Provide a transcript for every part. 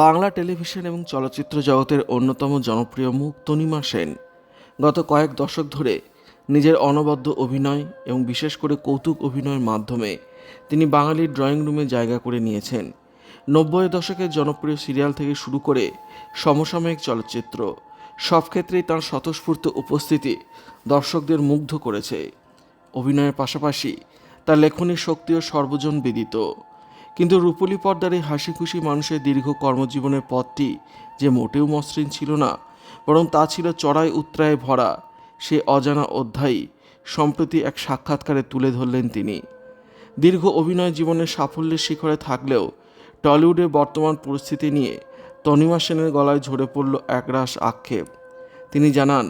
Bangla television এবং চলচ্চিত্র জগতের অন্যতম জনপ্রিয় মুখ তনিমা সেন গত কয়েক দশক ধরে নিজের অনবদ্য অভিনয় এবং বিশেষ করে কৌতুক অভিনয়ের মাধ্যমে তিনি বাঙালির ড্রয়িং রুমে জায়গা করে নিয়েছেন। 90 দশকের জনপ্রিয় সিরিয়াল থেকে শুরু করে সমসাময়িক চলচ্চিত্র সব ক্ষেত্রেই তাঁর স্বতঃস্ফূর্ত উপস্থিতি দর্শকদের মুগ্ধ করেছে। অভিনয়ের পাশাপাশি তার লেখনী শক্তিও সর্বজন বিদিত। কিন্তু রূপলী পর্দার এই হাসি খুশি মানুষের দীর্ঘ কর্মজীবনের পথটি যে মোটেও মসৃণ ছিল না, বরং তা ছিল চড়াই উৎরায়ে ভরা। সে অজানা অধ্যায় সম্প্রতি এক সাক্ষাৎকারে তুলে ধরলেন তিনি। দীর্ঘ অভিনয় জীবনের সাফল্যের শিখরে থাকলেও টলিউডের বর্তমান পরিস্থিতি নিয়ে তনিমা সেনের গলায় ঝরে পড়ল একরাশ আক্ষেপ। তিনি জানান,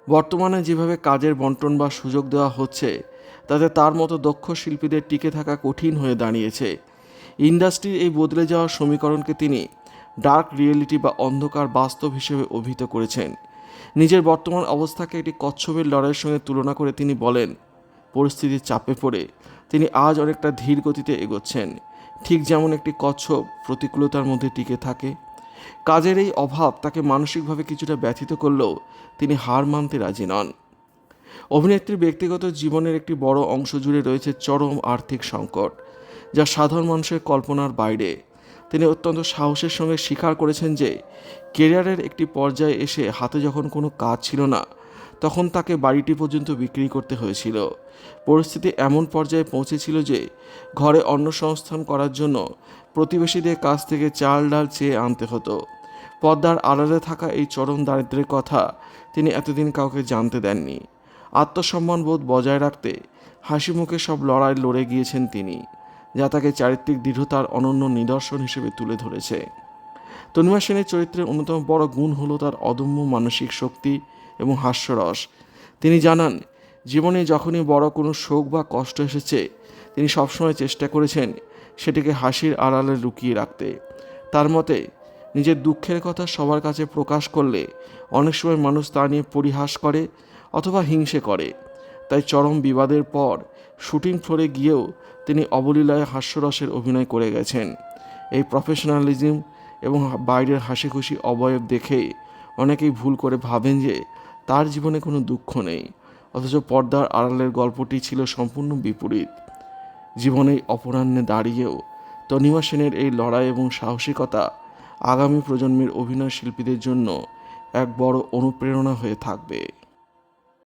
বর্তমানে যেভাবে কাজের বন্টন বা সুযোগ দেওয়া হচ্ছে তাতে তার মতো দক্ষ শিল্পীদের টিকে থাকা কঠিন হয়ে দাঁড়িয়েছে। ইন্ডাস্ট্রির এই বদলে যাওয়া সমীকরণকে তিনি ডার্ক রিয়েলিটি বা অন্ধকার বাস্তব হিসেবে অভিহিত করেছেন। নিজের বর্তমান অবস্থাকে একটি কচ্ছপের লড়াইয়ের সঙ্গে তুলনা করে তিনি বলেন, পরিস্থিতির চাপে পড়ে তিনি আজ অনেকটা ধীর গতিতে এগোচ্ছেন, ঠিক যেমন একটি কচ্ছপ প্রতিকূলতার মধ্যে টিকে থাকে। কাজের এই অভাব তাকে মানসিকভাবে কিছুটা ব্যথিত করলেও তিনি হার মানতে রাজি নন। অভিনেত্রীর ব্যক্তিগত জীবনের একটি বড় অংশ জুড়ে রয়েছে চরম আর্থিক সংকট, যা সাধারণ মানুষের কল্পনার বাইরে। তিনি অত্যন্ত সাহসের সঙ্গে স্বীকার করেছেন যে কেরিয়ারের একটি পর্যায়ে এসে হাতে যখন কোনো কাজ ছিল না, তখন তাকে বাড়িটি পর্যন্ত বিক্রি করতে হয়েছিল। পরিস্থিতি এমন পর্যায়ে পৌঁছেছিল যে ঘরে অন্ন সংস্থান করার জন্য প্রতিবেশীদের কাছ থেকে চাল ডাল চেয়ে আনতে হতো। পর্দার আড়ালে থাকা এই চরম দারিদ্র্যের কথা তিনি এতদিন কাউকে জানতে দেননি। আত্মসম্মানবোধ বজায় রাখতে হাসি মুখে সব লড়াই লড়ে গিয়েছেন তিনি, যা তাকে চারিত্রিক দৃঢ়তার অনন্য নিদর্শন হিসেবে তুলে ধরেছে। তনিমা সেনের চরিত্রের অন্যতম বড় গুণ হলো তার অদম্য মানসিক শক্তি এবং হাস্যরস। তিনি জানান, জীবনে যখনই বড় কোনো শোক বা কষ্ট এসেছে তিনি সবসময় চেষ্টা করেছেন সেটিকে হাসির আড়ালে লুকিয়ে রাখতে। তার মতে, নিজের দুঃখের কথা সবার কাছে প্রকাশ করলে অনেক সময় মানুষ তা নিয়ে পরিহাস করে অথবা হিংসে করে। তাই চরম বিবাদের পর শুটিং ফ্লোরে গিয়েও তিনি অবলীলায় হাস্যরসের অভিনয় করে গেছেন। এই প্রফেশনালিজম এবং বাইরের হাসি খুশি অবয়ব দেখেই অনেকেই ভুল করে ভাবেন যে তার জীবনে কোনো দুঃখ নেই, অথচ পর্দার আড়ালের গল্পটি ছিল সম্পূর্ণ বিপরীত। জীবনের অপরাহ্নে দাঁড়িয়েও তনিমা সেনের এই লড়াই এবং সাহসিকতা আগামী প্রজন্মের অভিনয় শিল্পীদের জন্য এক বড় অনুপ্রেরণা হয়ে থাকবে।